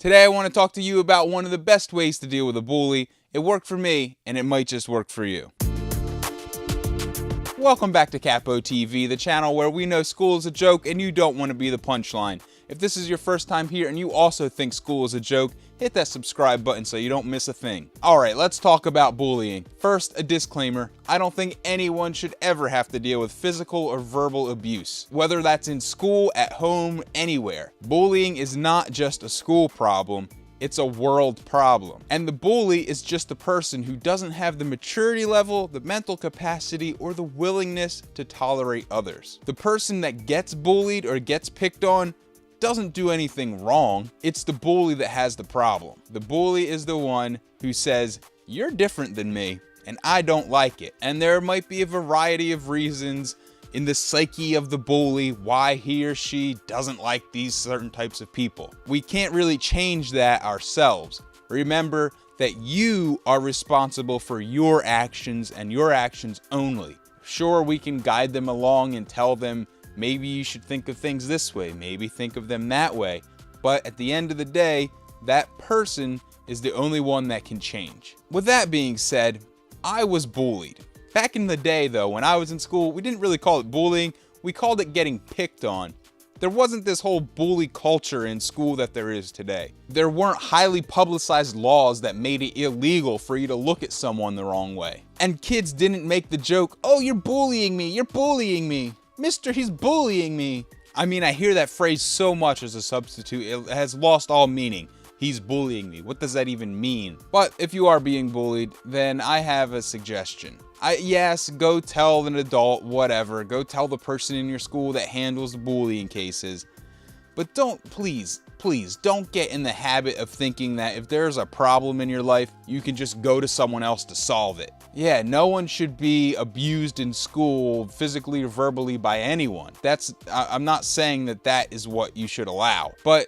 Today I want to talk to you about one of the best ways to deal with a bully. It worked for me, and it might just work for you. Welcome back to Capo TV, the channel where we know school is a joke and you don't want to be the punchline. If this is your first time here and you also think school is a joke, hit that subscribe button so you don't miss a thing. Alright, let's talk about bullying. First, a disclaimer. I don't think anyone should ever have to deal with physical or verbal abuse. Whether that's in school, at home, anywhere. Bullying is not just a school problem. It's a world problem. And the bully is just a person who doesn't have the maturity level, the mental capacity, or the willingness to tolerate others. The person that gets bullied or gets picked on doesn't do anything wrong. It's the bully that has the problem. The bully is the one who says, "You're different than me, and I don't like it." And there might be a variety of reasons in the psyche of the bully why he or she doesn't like these certain types of people. We can't really change that ourselves. Remember that you are responsible for your actions and your actions only. Sure, we can guide them along and tell them, maybe you should think of things this way, maybe think of them that way. But at the end of the day, that person is the only one that can change. With that being said, I was bullied. Back in the day though, when I was in school, we didn't really call it bullying, we called it getting picked on. There wasn't this whole bully culture in school that there is today. There weren't highly publicized laws that made it illegal for you to look at someone the wrong way. And kids didn't make the joke, "Oh, you're bullying me, you're bullying me. Mister, he's bullying me." I mean, I hear that phrase so much as a substitute, it has lost all meaning. He's bullying me. What does that even mean? But if you are being bullied, then I have a suggestion. Yes, go tell an adult, whatever. Go tell the person in your school that handles the bullying cases. But please don't get in the habit of thinking that if there's a problem in your life, you can just go to someone else to solve it. Yeah, no one should be abused in school physically or verbally by anyone. I'm not saying that is what you should allow. But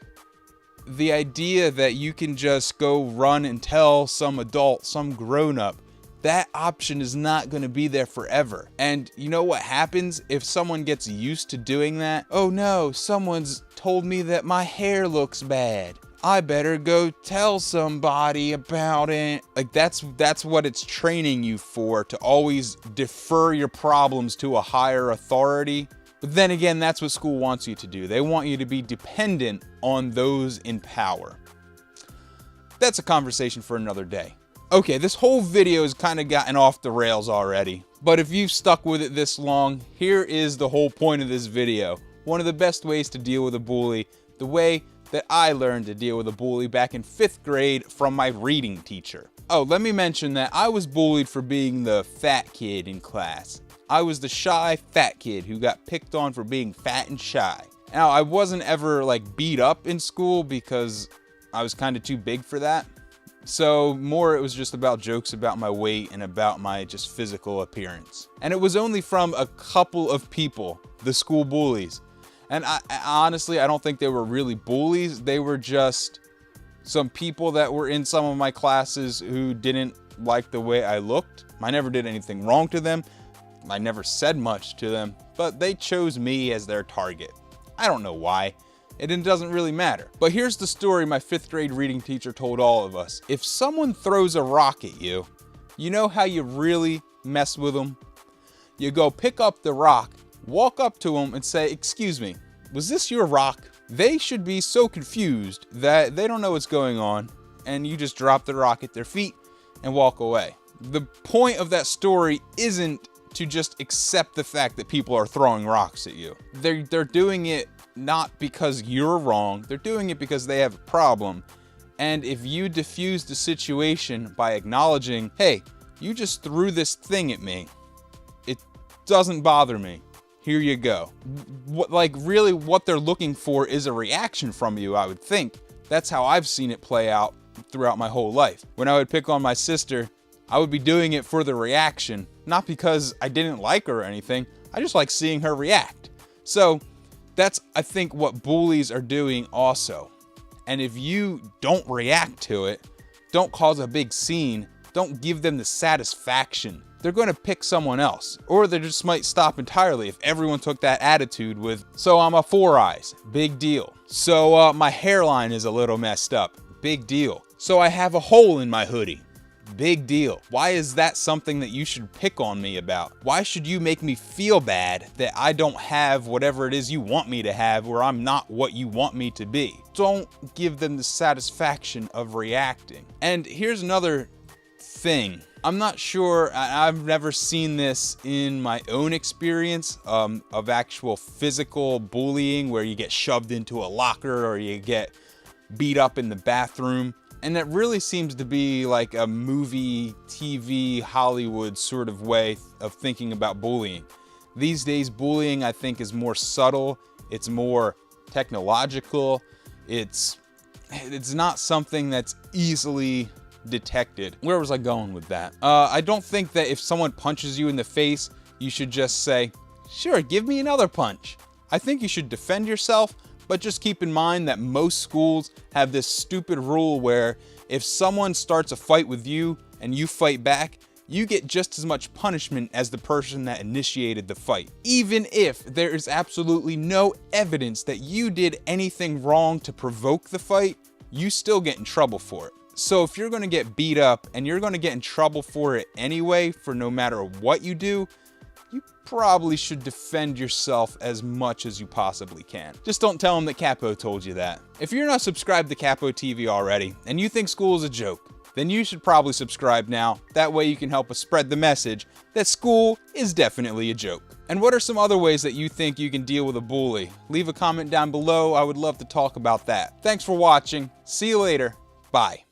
the idea that you can just go run and tell some adult, some grown-up, that option is not going to be there forever. And you know what happens if someone gets used to doing that? "Oh no, someone's told me that my hair looks bad. I better go tell somebody about it." Like that's what it's training you for, to always defer your problems to a higher authority. But then again, that's what school wants you to do. They want you to be dependent on those in power. That's a conversation for another day. Okay, this whole video has kind of gotten off the rails already. But if you've stuck with it this long, here is the whole point of this video. One of the best ways to deal with a bully, the way that I learned to deal with a bully back in 5th grade from my reading teacher. Oh, let me mention that I was bullied for being the fat kid in class. I was the shy fat kid who got picked on for being fat and shy. Now, I wasn't ever like beat up in school because I was kind of too big for that. So more it was just about jokes about my weight and about my just physical appearance. And it was only from a couple of people, the school bullies. And honestly, I don't think they were really bullies. They were just some people that were in some of my classes who didn't like the way I looked. I never did anything wrong to them. I never said much to them, but they chose me as their target. I don't know why. It doesn't really matter. But here's the story my 5th grade reading teacher told all of us. If someone throws a rock at you, you know how you really mess with them? You go pick up the rock, walk up to them and say, "Excuse me, was this your rock?" They should be so confused that they don't know what's going on, and you just drop the rock at their feet and walk away. The point of that story isn't to just accept the fact that people are throwing rocks at you. They're doing it not because you're wrong, they're doing it because they have a problem. And if you diffuse the situation by acknowledging, "Hey, you just threw this thing at me. It doesn't bother me. Here you go." Really what they're looking for is a reaction from you, I would think. That's how I've seen it play out throughout my whole life. When I would pick on my sister, I would be doing it for the reaction, not because I didn't like her or anything. I just like seeing her react. So that's, I think, what bullies are doing also. And if you don't react to it, don't cause a big scene, don't give them the satisfaction. They're going to pick someone else, or they just might stop entirely if everyone took that attitude with, so I'm a 4 eyes, big deal. So my hairline is a little messed up, big deal. So I have a hole in my hoodie, big deal. Why is that something that you should pick on me about? Why should you make me feel bad that I don't have whatever it is you want me to have, or I'm not what you want me to be? Don't give them the satisfaction of reacting. And here's another thing. I'm not sure, I've never seen this in my own experience of actual physical bullying where you get shoved into a locker or you get beat up in the bathroom. And that really seems to be like a movie, TV, Hollywood sort of way of thinking about bullying. These days, bullying, I think, is more subtle. It's more technological. It's not something that's easily detected. Where was I going with that? I don't think that if someone punches you in the face, you should just say, sure, give me another punch. I think you should defend yourself, but just keep in mind that most schools have this stupid rule where if someone starts a fight with you and you fight back, you get just as much punishment as the person that initiated the fight. Even if there is absolutely no evidence that you did anything wrong to provoke the fight, you still get in trouble for it. So if you're going to get beat up and you're going to get in trouble for it anyway, for no matter what you do, you probably should defend yourself as much as you possibly can. Just don't tell them that Capo told you that. If you're not subscribed to Capo TV already and you think school is a joke, then you should probably subscribe now. That way you can help us spread the message that school is definitely a joke. And what are some other ways that you think you can deal with a bully? Leave a comment down below. I would love to talk about that. Thanks for watching. See you later. Bye.